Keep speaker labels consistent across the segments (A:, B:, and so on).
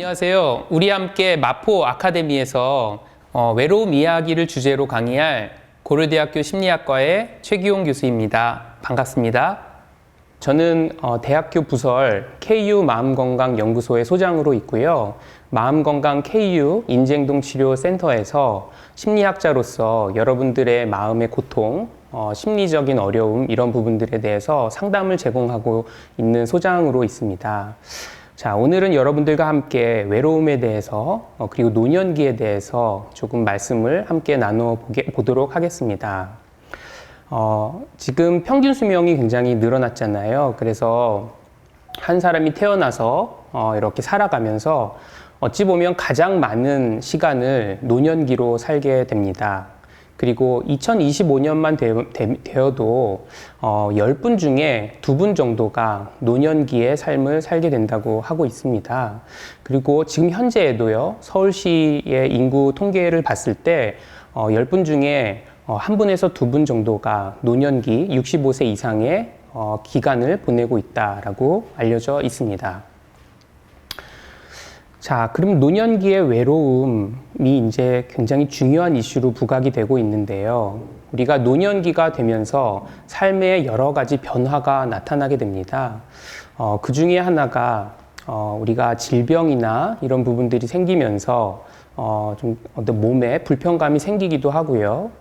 A: 안녕하세요. 우리 함께 마포 아카데미에서 외로움 이야기를 주제로 강의할 고려대학교 심리학과의 최기용 교수입니다. 반갑습니다. 저는 대학교 부설 KU 마음건강연구소의 소장으로 있고요. 마음건강 KU 인지행동치료센터에서 심리학자로서 여러분들의 마음의 고통, 심리적인 어려움 이런 부분들에 대해서 상담을 제공하고 있는 소장으로 있습니다. 자, 오늘은 여러분들과 함께 외로움에 대해서 그리고 노년기에 대해서 조금 말씀을 함께 나눠보도록 하겠습니다. 지금 평균 수명이 굉장히 늘어났잖아요. 그래서 한 사람이 태어나서 이렇게 살아가면서 어찌 보면 가장 많은 시간을 노년기로 살게 됩니다. 그리고 2025년만 되어도 10분 중에 2분 정도가 노년기의 삶을 살게 된다고 하고 있습니다. 그리고 지금 현재에도요, 서울시의 인구 통계를 봤을 때 10분 중에 1분에서 2분 정도가 노년기 65세 이상의 기간을 보내고 있다라고 알려져 있습니다. 자, 그럼 노년기의 외로움이 이제 굉장히 중요한 이슈로 부각이 되고 있는데요. 우리가 노년기가 되면서 삶에 여러 가지 변화가 나타나게 됩니다. 그 중에 하나가 우리가 질병이나 이런 부분들이 생기면서 좀 몸에 불편감이 생기기도 하고요.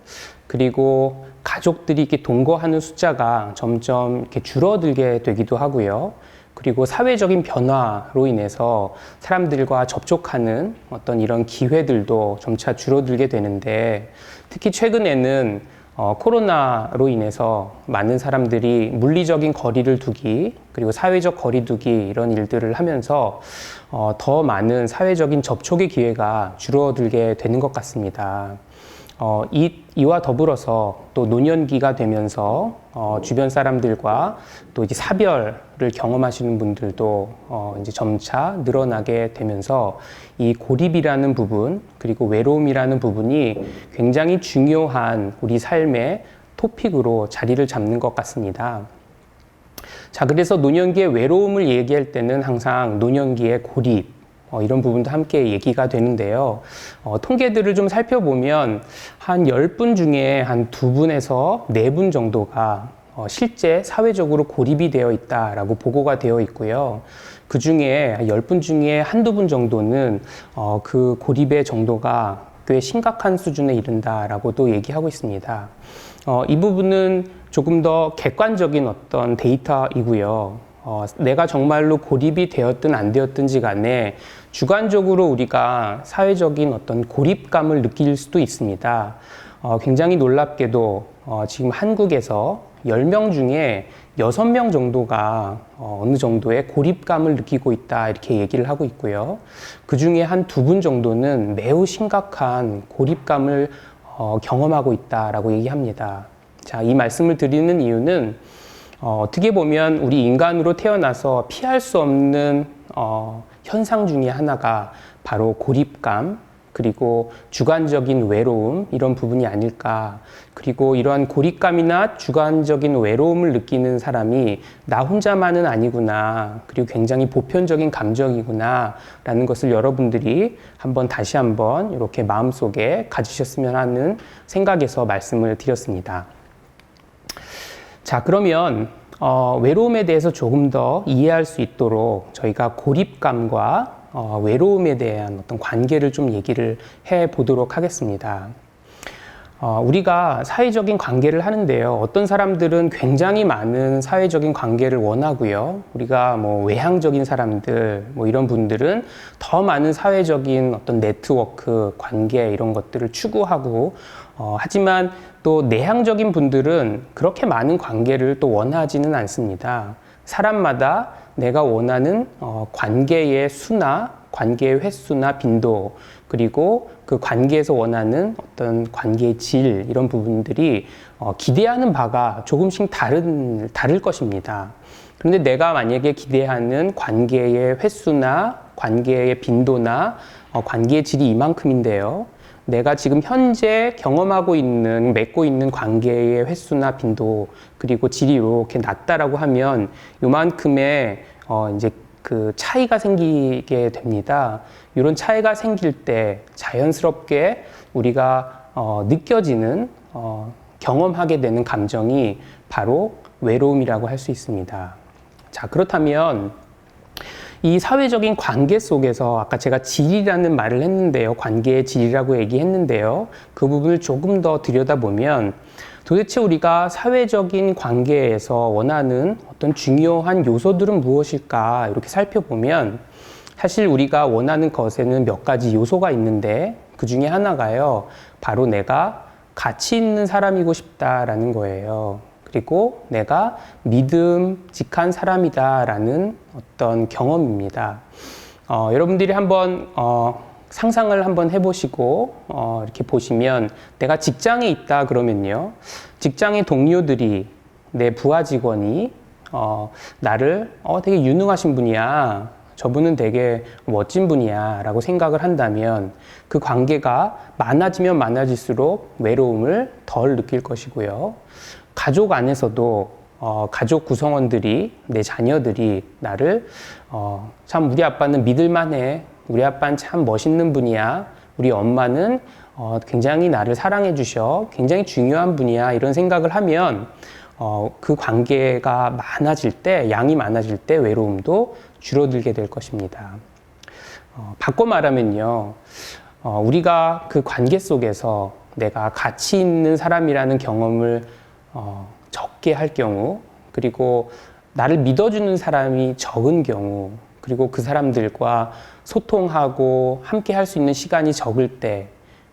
A: 그리고 가족들이 이렇게 동거하는 숫자가 점점 이렇게 줄어들게 되기도 하고요. 그리고 사회적인 변화로 인해서 사람들과 접촉하는 어떤 이런 기회들도 점차 줄어들게 되는데, 특히 최근에는 코로나로 인해서 많은 사람들이 물리적인 거리를 두기, 그리고 사회적 거리 두기 이런 일들을 하면서 더 많은 사회적인 접촉의 기회가 줄어들게 되는 것 같습니다. 이와 더불어서 또 노년기가 되면서 주변 사람들과 또 이제 사별을 경험하시는 분들도 이제 점차 늘어나게 되면서 이 고립이라는 부분, 그리고 외로움이라는 부분이 굉장히 중요한 우리 삶의 토픽으로 자리를 잡는 것 같습니다. 자, 그래서 노년기의 외로움을 얘기할 때는 항상 노년기의 고립, 이런 부분도 함께 얘기가 되는데요. 통계들을 좀 살펴보면 한 10분 중에 한 2분에서 4분 정도가 실제 사회적으로 고립이 되어 있다라고 보고가 되어 있고요. 그 중에 10분 중에 한두 분 정도는 그 고립의 정도가 꽤 심각한 수준에 이른다라고도 얘기하고 있습니다. 이 부분은 조금 더 객관적인 어떤 데이터이고요. 내가 정말로 고립이 되었든 안 되었든지 간에 주관적으로 우리가 사회적인 어떤 고립감을 느낄 수도 있습니다. 굉장히 놀랍게도 지금 한국에서 10명 중에 6명 정도가 어느 정도의 고립감을 느끼고 있다 이렇게 얘기를 하고 있고요. 그 중에 한 2분 정도는 매우 심각한 고립감을 경험하고 있다라고 얘기합니다. 자, 이 말씀을 드리는 이유는 어떻게 보면 우리 인간으로 태어나서 피할 수 없는 현상 중에 하나가 바로 고립감, 그리고 주관적인 외로움 이런 부분이 아닐까. 그리고 이러한 고립감이나 주관적인 외로움을 느끼는 사람이 나 혼자만은 아니구나, 그리고 굉장히 보편적인 감정이구나 라는 것을 여러분들이 다시 한번 이렇게 마음속에 가지셨으면 하는 생각에서 말씀을 드렸습니다. 자, 그러면 외로움에 대해서 조금 더 이해할 수 있도록 저희가 고립감과 외로움에 대한 어떤 관계를 좀 얘기를 해 보도록 하겠습니다. 우리가 사회적인 관계를 하는데요. 어떤 사람들은 굉장히 많은 사회적인 관계를 원하고요. 우리가 외향적인 사람들, 이런 분들은 더 많은 사회적인 어떤 네트워크, 관계 이런 것들을 추구하고, 하지만 또 내향적인 분들은 그렇게 많은 관계를 또 원하지는 않습니다. 사람마다 내가 원하는 관계의 수나 관계의 횟수나 빈도, 그리고 그 관계에서 원하는 어떤 관계의 질 이런 부분들이 기대하는 바가 조금씩 다를 것입니다. 그런데 내가 만약에 기대하는 관계의 횟수나 관계의 빈도나 관계의 질이 이만큼인데요. 내가 지금 현재 맺고 있는 관계의 횟수나 빈도, 그리고 질이 이렇게 낮다라고 하면 요만큼의 이제 그 차이가 생기게 됩니다. 이런 차이가 생길 때 자연스럽게 우리가 느껴지는 경험하게 되는 감정이 바로 외로움이라고 할 수 있습니다. 자, 그렇다면 이 사회적인 관계 속에서 아까 제가 질이라는 말을 했는데요. 관계의 질이라고 얘기했는데요. 그 부분을 조금 더 들여다보면 도대체 우리가 사회적인 관계에서 원하는 어떤 중요한 요소들은 무엇일까 이렇게 살펴보면 사실 우리가 원하는 것에는 몇 가지 요소가 있는데 그 중에 하나가요. 바로 내가 가치 있는 사람이고 싶다라는 거예요. 그리고 내가 믿음직한 사람이다라는 어떤 경험입니다. 여러분들이 한번 상상을 한번 해보시고 이렇게 보시면 내가 직장에 있다 그러면요. 직장의 동료들이 내 부하 직원이 나를 되게 유능하신 분이야. 저분은 되게 멋진 분이야 라고 생각을 한다면 그 관계가 많아지면 많아질수록 외로움을 덜 느낄 것이고요. 가족 안에서도 가족 구성원들이 내 자녀들이 나를 참 우리 아빠는 믿을만해. 우리 아빠는 참 멋있는 분이야. 우리 엄마는 굉장히 나를 사랑해 주셔. 굉장히 중요한 분이야. 이런 생각을 하면 그 관계가 많아질 때, 양이 많아질 때 외로움도 줄어들게 될 것입니다. 바꿔 말하면요. 우리가 그 관계 속에서 내가 가치 있는 사람이라는 경험을 적게 할 경우, 그리고 나를 믿어주는 사람이 적은 경우, 그리고 그 사람들과 소통하고 함께 할 수 있는 시간이 적을 때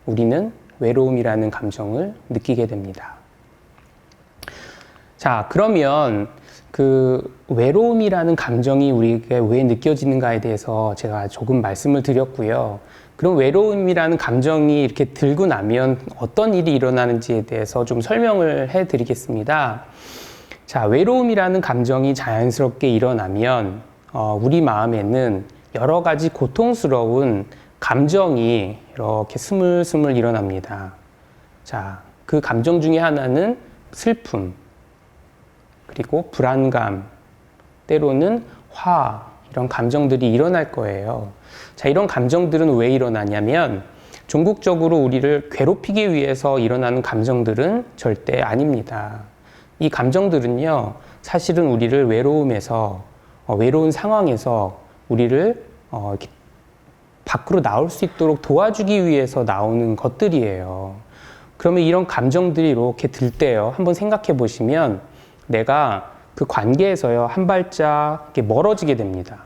A: 우리는 외로움이라는 감정을 느끼게 됩니다. 자, 그러면 그 외로움이라는 감정이 우리에게 왜 느껴지는가에 대해서 제가 조금 말씀을 드렸고요. 그럼 외로움이라는 감정이 이렇게 들고 나면 어떤 일이 일어나는지에 대해서 좀 설명을 해 드리겠습니다. 자, 외로움이라는 감정이 자연스럽게 일어나면 우리 마음에는 여러 가지 고통스러운 감정이 이렇게 스물스물 일어납니다. 자, 그 감정 중에 하나는 슬픔, 그리고 불안감, 때로는 화, 이런 감정들이 일어날 거예요. 자, 이런 감정들은 왜 일어나냐면 종국적으로 우리를 괴롭히기 위해서 일어나는 감정들은 절대 아닙니다. 이 감정들은요, 사실은 우리를 외로움에서, 외로운 상황에서 우리를 이렇게 밖으로 나올 수 있도록 도와주기 위해서 나오는 것들이에요. 그러면 이런 감정들이 이렇게 들 때요, 한번 생각해 보시면 내가 그 관계에서요, 한 발짝 이렇게 멀어지게 됩니다.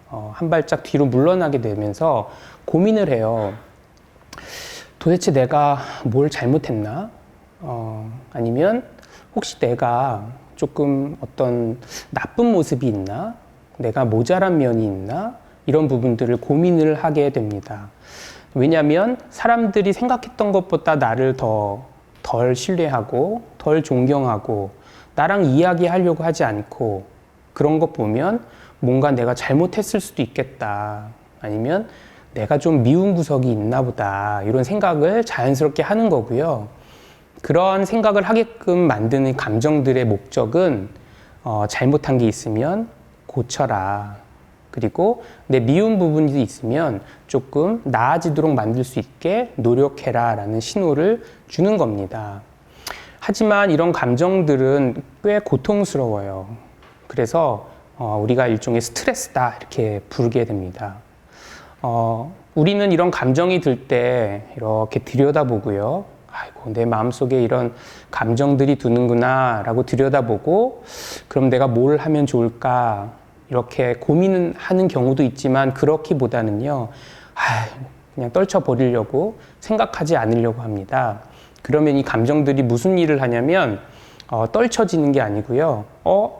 A: 한 발짝 뒤로 물러나게 되면서 고민을 해요. 도대체 내가 뭘 잘못했나? 아니면 혹시 내가 조금 어떤 나쁜 모습이 있나? 내가 모자란 면이 있나? 이런 부분들을 고민을 하게 됩니다. 왜냐하면 사람들이 생각했던 것보다 나를 덜 신뢰하고 덜 존경하고 나랑 이야기하려고 하지 않고 그런 것 보면 뭔가 내가 잘못했을 수도 있겠다. 아니면 내가 좀 미운 구석이 있나 보다. 이런 생각을 자연스럽게 하는 거고요. 그런 생각을 하게끔 만드는 감정들의 목적은 잘못한 게 있으면 고쳐라. 그리고 내 미운 부분이 있으면 조금 나아지도록 만들 수 있게 노력해라 라는 신호를 주는 겁니다. 하지만 이런 감정들은 꽤 고통스러워요. 그래서 우리가 일종의 스트레스다 이렇게 부르게 됩니다. 우리는 이런 감정이 들 때 이렇게 들여다보고요. 아이고, 내 마음속에 이런 감정들이 드는구나 라고 들여다보고 그럼 내가 뭘 하면 좋을까 이렇게 고민하는 경우도 있지만 그렇기보다는요. 그냥 떨쳐버리려고 생각하지 않으려고 합니다. 그러면 이 감정들이 무슨 일을 하냐면 떨쳐지는 게 아니고요.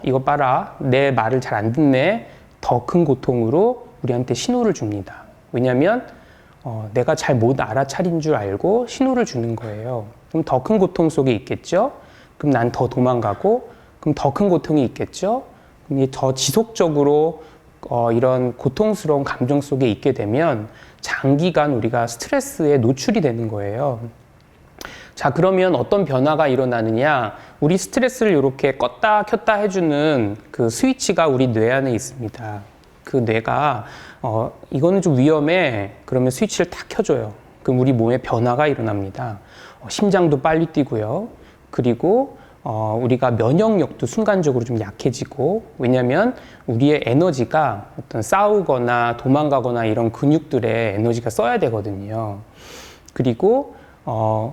A: 이거 봐라. 내 말을 잘 안 듣네. 더 큰 고통으로 우리한테 신호를 줍니다. 왜냐하면 내가 잘 못 알아차린 줄 알고 신호를 주는 거예요. 그럼 더 큰 고통 속에 있겠죠? 그럼 난 더 도망가고 그럼 더 큰 고통이 있겠죠? 그럼 더 지속적으로 이런 고통스러운 감정 속에 있게 되면 장기간 우리가 스트레스에 노출이 되는 거예요. 자, 그러면 어떤 변화가 일어나느냐? 우리 스트레스를 이렇게 껐다 켰다 해주는 그 스위치가 우리 뇌 안에 있습니다. 그 뇌가 이거는 좀 위험해. 그러면 스위치를 탁 켜줘요. 그럼 우리 몸에 변화가 일어납니다. 심장도 빨리 뛰고요. 그리고 우리가 면역력도 순간적으로 좀 약해지고, 왜냐하면 우리의 에너지가 어떤 싸우거나 도망가거나 이런 근육들의 에너지가 써야 되거든요. 그리고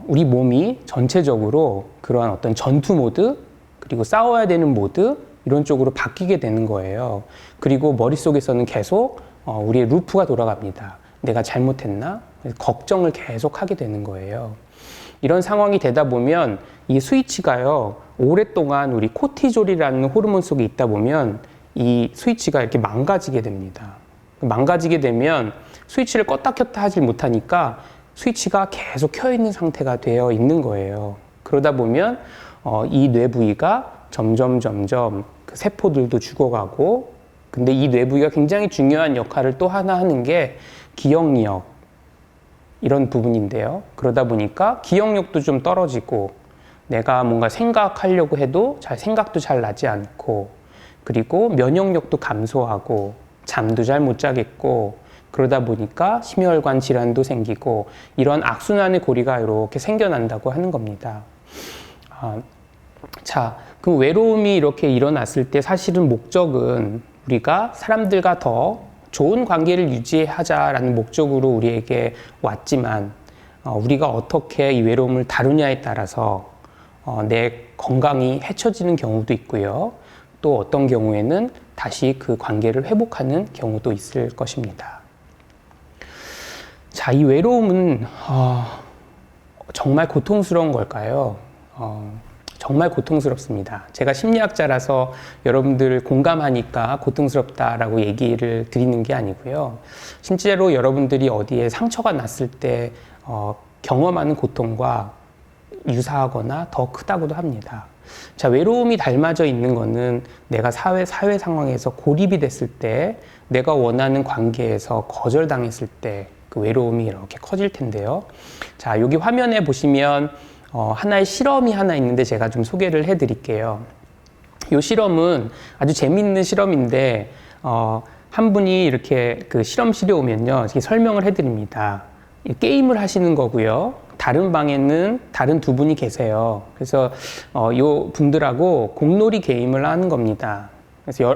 A: 우리 몸이 전체적으로 그러한 어떤 전투 모드, 그리고 싸워야 되는 모드, 이런 쪽으로 바뀌게 되는 거예요. 그리고 머릿속에서는 계속 우리의 루프가 돌아갑니다. 내가 잘못했나? 걱정을 계속 하게 되는 거예요. 이런 상황이 되다 보면 이 스위치가요, 오랫동안 우리 코티졸이라는 호르몬 속에 있다 보면 이 스위치가 이렇게 망가지게 됩니다. 망가지게 되면 스위치를 껐다 켰다 하지 못하니까 스위치가 계속 켜 있는 상태가 되어 있는 거예요. 그러다 보면 이 뇌 부위가 점점 그 세포들도 죽어가고, 근데 이 뇌 부위가 굉장히 중요한 역할을 또 하나 하는 게 기억력, 이런 부분인데요. 그러다 보니까 기억력도 좀 떨어지고, 내가 뭔가 생각하려고 해도 생각도 잘 나지 않고, 그리고 면역력도 감소하고, 잠도 잘 못 자겠고, 그러다 보니까 심혈관 질환도 생기고, 이런 악순환의 고리가 이렇게 생겨난다고 하는 겁니다. 자, 그 외로움이 이렇게 일어났을 때 사실은 목적은 우리가 사람들과 더 좋은 관계를 유지하자라는 목적으로 우리에게 왔지만, 우리가 어떻게 이 외로움을 다루냐에 따라서 내 건강이 해쳐지는 경우도 있고요. 또 어떤 경우에는 다시 그 관계를 회복하는 경우도 있을 것입니다. 자, 이 외로움은 정말 고통스러운 걸까요? 정말 고통스럽습니다. 제가 심리학자라서 여러분들 공감하니까 고통스럽다라고 얘기를 드리는 게 아니고요. 실제로 여러분들이 어디에 상처가 났을 때 경험하는 고통과 유사하거나 더 크다고도 합니다. 자, 외로움이 닮아져 있는 거는 내가 사회 상황에서 고립이 됐을 때, 내가 원하는 관계에서 거절당했을 때 그 외로움이 이렇게 커질 텐데요. 자, 여기 화면에 보시면 하나의 실험이 하나 있는데 제가 좀 소개를 해드릴게요. 이 실험은 아주 재미있는 실험인데 한 분이 이렇게 그 실험실에 오면요, 이렇게 설명을 해드립니다. 게임을 하시는 거고요. 다른 방에는 다른 두 분이 계세요. 그래서 요 분들하고 공놀이 게임을 하는 겁니다. 그래서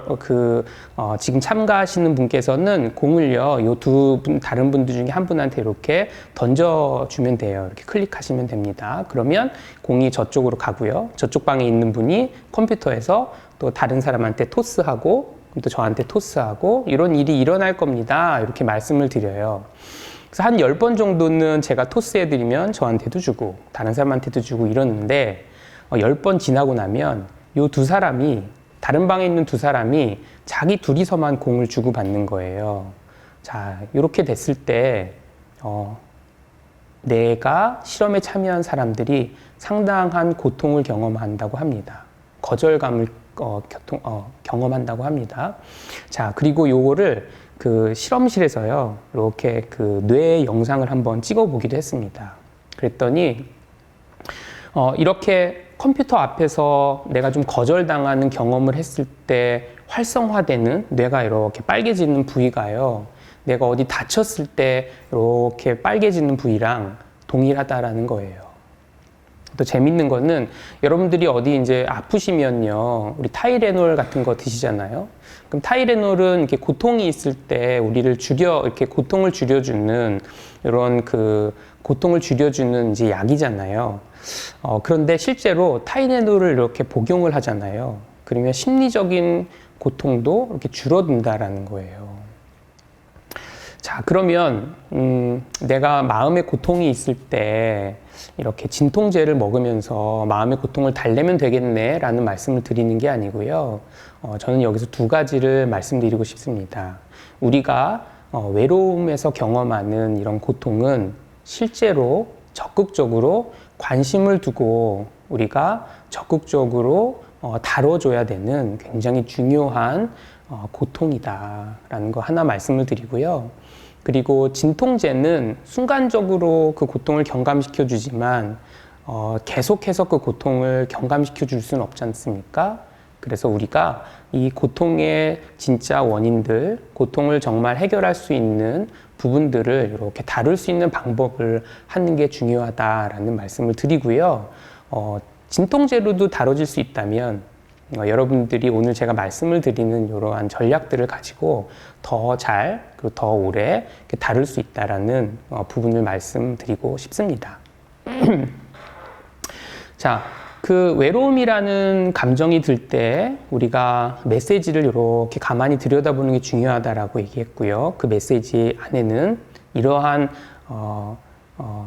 A: 지금 참가하시는 분께서는 공을요, 요 두 분, 다른 분들 중에 한 분한테 이렇게 던져주면 돼요. 이렇게 클릭하시면 됩니다. 그러면 공이 저쪽으로 가고요. 저쪽 방에 있는 분이 컴퓨터에서 또 다른 사람한테 토스하고, 또 저한테 토스하고, 이런 일이 일어날 겁니다. 이렇게 말씀을 드려요. 그래서 한 10번 정도는 제가 토스해드리면 저한테도 주고, 다른 사람한테도 주고 이러는데, 10번 지나고 나면 요 두 사람이, 다른 방에 있는 두 사람이 자기 둘이서만 공을 주고받는 거예요. 자, 이렇게 됐을 때 내가 실험에 참여한 사람들이 상당한 고통을 경험한다고 합니다. 거절감을 경험한다고 합니다. 자, 그리고 요거를 그 실험실에서요, 이렇게 그 뇌 영상을 한번 찍어 보기도 했습니다. 그랬더니 이렇게 컴퓨터 앞에서 내가 좀 거절당하는 경험을 했을 때 활성화되는 뇌가 이렇게 빨개지는 부위가요, 내가 어디 다쳤을 때 이렇게 빨개지는 부위랑 동일하다라는 거예요. 또 재밌는 거는, 여러분들이 어디 이제 아프시면요, 우리 타이레놀 같은 거 드시잖아요. 그럼 타이레놀은 이렇게 고통이 있을 때 우리를 이렇게 고통을 줄여주는 이런 고통을 줄여주는 이제 약이잖아요. 그런데 실제로 타이레놀을 이렇게 복용을 하잖아요. 그러면 심리적인 고통도 이렇게 줄어든다라는 거예요. 자, 그러면 내가 마음의 고통이 있을 때 이렇게 진통제를 먹으면서 마음의 고통을 달래면 되겠네 라는 말씀을 드리는 게 아니고요. 저는 여기서 두 가지를 말씀드리고 싶습니다. 우리가 외로움에서 경험하는 이런 고통은 실제로 적극적으로 관심을 두고 우리가 적극적으로 다뤄줘야 되는 굉장히 중요한 고통이다라는 거 하나 말씀을 드리고요. 그리고 진통제는 순간적으로 그 고통을 경감시켜 주지만 계속해서 그 고통을 경감시켜 줄 수는 없지 않습니까? 그래서 우리가 이 고통의 진짜 원인들, 고통을 정말 해결할 수 있는 부분들을 이렇게 다룰 수 있는 방법을 하는 게 중요하다라는 말씀을 드리고요. 진통제로도 다뤄질 수 있다면 여러분들이 오늘 제가 말씀을 드리는 이러한 전략들을 가지고 더 잘, 그리고 더 오래 다룰 수 있다라는 부분을 말씀드리고 싶습니다. 자, 그 외로움이라는 감정이 들 때 우리가 메시지를 이렇게 가만히 들여다보는 게 중요하다라고 얘기했고요. 그 메시지 안에는 이러한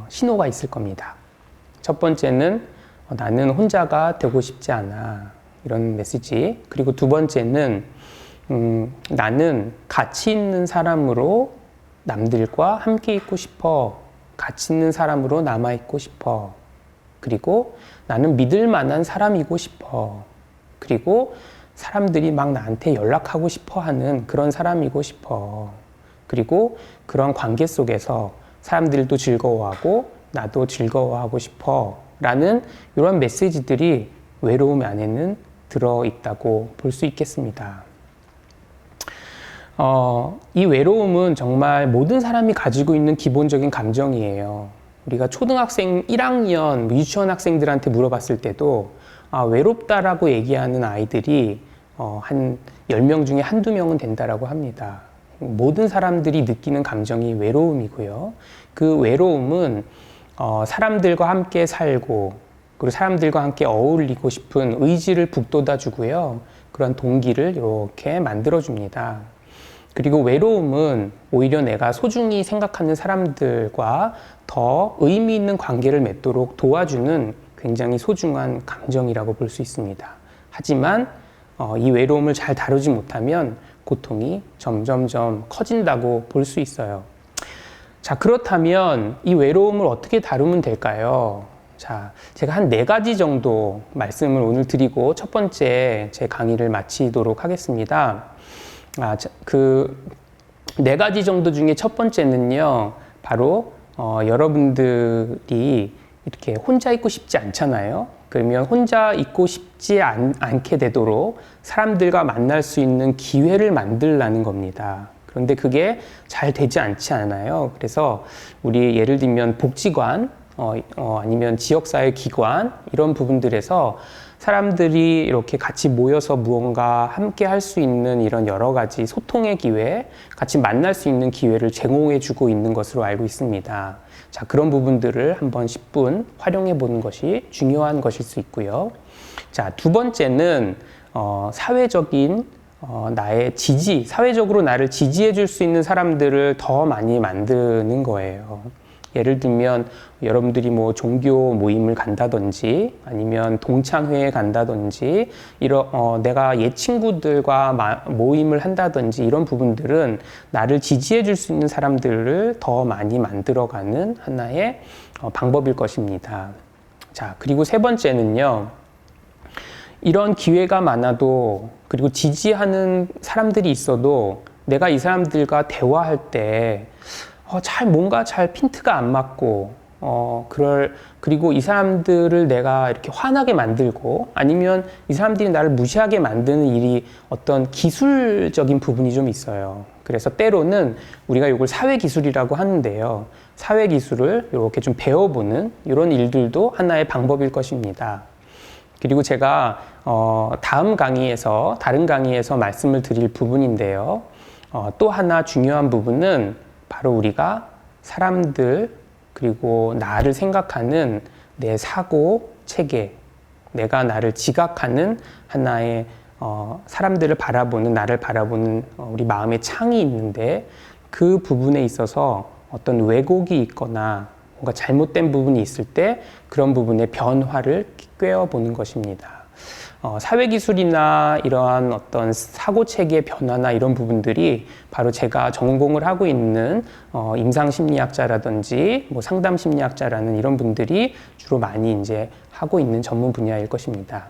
A: 신호가 있을 겁니다. 첫 번째는 나는 혼자가 되고 싶지 않아. 이런 메시지. 그리고 두 번째는 나는 가치 있는 사람으로 남들과 함께 있고 싶어. 가치 있는 사람으로 남아 있고 싶어. 그리고 나는 믿을 만한 사람이고 싶어. 그리고 사람들이 막 나한테 연락하고 싶어 하는 그런 사람이고 싶어. 그리고 그런 관계 속에서 사람들도 즐거워하고 나도 즐거워하고 싶어. 라는 이런 메시지들이 외로움 안에는 들어있다고 볼 수 있겠습니다. 이 외로움은 정말 모든 사람이 가지고 있는 기본적인 감정이에요. 우리가 초등학생 1학년, 유치원 학생들한테 물어봤을 때도 외롭다라고 얘기하는 아이들이 한 10명 중에 한두 명은 된다라고 합니다. 모든 사람들이 느끼는 감정이 외로움이고요. 그 외로움은 사람들과 함께 살고 그리고 사람들과 함께 어울리고 싶은 의지를 북돋아 주고요. 그런 동기를 이렇게 만들어 줍니다. 그리고 외로움은 오히려 내가 소중히 생각하는 사람들과 더 의미 있는 관계를 맺도록 도와주는 굉장히 소중한 감정이라고 볼 수 있습니다. 하지만 이 외로움을 잘 다루지 못하면 고통이 점점점 커진다고 볼 수 있어요. 자, 그렇다면 이 외로움을 어떻게 다루면 될까요? 자, 제가 한 4가지 정도 말씀을 오늘 드리고 첫 번째 제 강의를 마치도록 하겠습니다. 그 4가지 정도 중에 첫 번째는요, 바로 여러분들이 이렇게 혼자 있고 싶지 않잖아요. 그러면 혼자 있고 싶지 않게 되도록 사람들과 만날 수 있는 기회를 만들라는 겁니다. 그런데 그게 잘 되지 않지 않아요. 그래서 우리 예를 들면 복지관, 아니면 지역사회 기관 이런 부분들에서 사람들이 이렇게 같이 모여서 무언가 함께 할 수 있는 이런 여러 가지 소통의 기회, 같이 만날 수 있는 기회를 제공해 주고 있는 것으로 알고 있습니다. 자, 그런 부분들을 한번 10분 활용해 보는 것이 중요한 것일 수 있고요. 자, 두 번째는 사회적인 나의 지지, 사회적으로 나를 지지해 줄 수 있는 사람들을 더 많이 만드는 거예요. 예를 들면 여러분들이 뭐 종교 모임을 간다든지 아니면 동창회에 간다든지 내가 옛 친구들과 모임을 한다든지 이런 부분들은 나를 지지해 줄 수 있는 사람들을 더 많이 만들어가는 하나의 방법일 것입니다. 자, 그리고 세 번째는요. 이런 기회가 많아도 그리고 지지하는 사람들이 있어도 내가 이 사람들과 대화할 때 뭔가 잘 핀트가 안 맞고, 그리고 이 사람들을 내가 이렇게 화나게 만들고, 아니면 이 사람들이 나를 무시하게 만드는 일이 어떤 기술적인 부분이 좀 있어요. 그래서 때로는 우리가 이걸 사회기술이라고 하는데요. 사회기술을 이렇게 좀 배워보는 이런 일들도 하나의 방법일 것입니다. 그리고 제가, 다른 강의에서 말씀을 드릴 부분인데요. 또 하나 중요한 부분은 바로 우리가 사람들 그리고 나를 생각하는 내 사고 체계, 내가 나를 지각하는 하나의 사람들을 바라보는 나를 바라보는 우리 마음의 창이 있는데 그 부분에 있어서 어떤 왜곡이 있거나 뭔가 잘못된 부분이 있을 때 그런 부분의 변화를 꿰어보는 것입니다. 사회기술이나 이러한 어떤 사고체계 변화나 이런 부분들이 바로 제가 전공을 하고 있는 임상심리학자라든지 뭐 상담심리학자라는 이런 분들이 주로 많이 이제 하고 있는 전문 분야일 것입니다.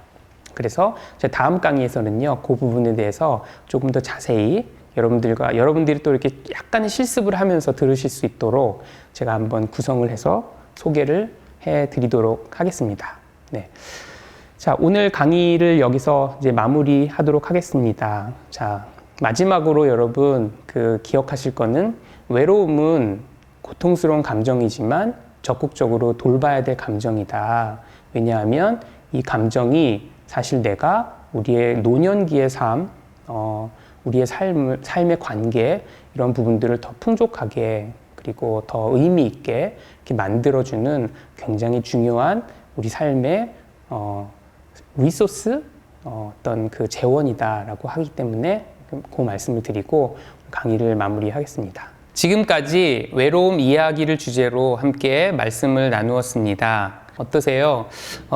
A: 그래서 제 다음 강의에서는요, 그 부분에 대해서 조금 더 자세히 여러분들이 또 이렇게 약간의 실습을 하면서 들으실 수 있도록 제가 한번 구성을 해서 소개를 해 드리도록 하겠습니다. 네. 자, 오늘 강의를 여기서 이제 마무리하도록 하겠습니다. 자, 마지막으로 여러분 기억하실 거는 외로움은 고통스러운 감정이지만 적극적으로 돌봐야 될 감정이다. 왜냐하면 이 감정이 사실 내가 우리의 노년기의 삶, 우리의 삶의 관계 이런 부분들을 더 풍족하게 그리고 더 의미 있게 이렇게 만들어주는 굉장히 중요한 우리 삶의 리소스, 어떤 그 재원이다라고 하기 때문에 그 말씀을 드리고 강의를 마무리하겠습니다. 지금까지 외로움 이야기를 주제로 함께 말씀을 나누었습니다. 어떠세요?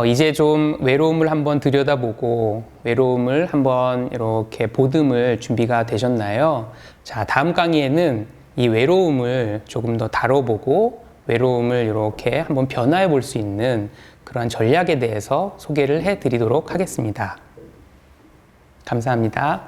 A: 이제 좀 외로움을 한번 들여다보고 외로움을 한번 이렇게 보듬을 준비가 되셨나요? 자, 다음 강의에는 이 외로움을 조금 더 다뤄보고 외로움을 이렇게 한번 변화해 볼 수 있는 그러한 전략에 대해서 소개를 해 드리도록 하겠습니다. 감사합니다.